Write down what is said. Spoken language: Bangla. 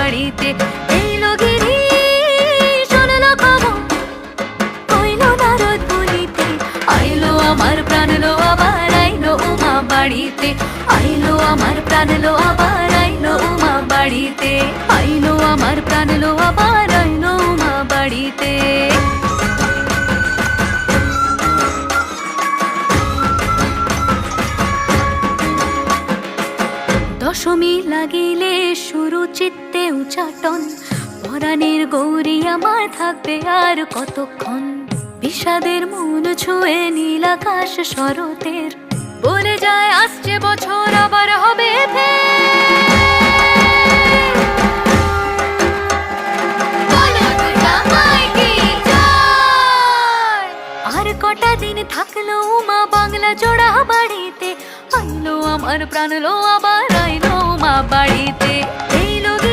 বাড়িতে। এলো গিরি শুনলো খবর, কইলো নারদ বলিতে, আইলো আমার প্রাণ লো আবার আইলো উমা বাড়িতে। আইলো আমার প্রাণ লো আবার আইলো উমা বাড়িতে। আইলো আমার প্রাণ লো আবার আইলো উমা বাড়িতে। দশমী লাগিলে শুরু চিত্তে উচাটন, পরাণের গৌরী আমার থাকবে আর কতক্ষণ। বিষাদের মন ছুঁয়ে নীল আকাশ শরতের, বলে যায় আসছে বছর আবার হবে আর কটা দিন থাকলো উমা বাংলা জোড়া বাড়িতে। আইলো আমার প্রাণ লো আবার আইলো উমা বাড়িতে।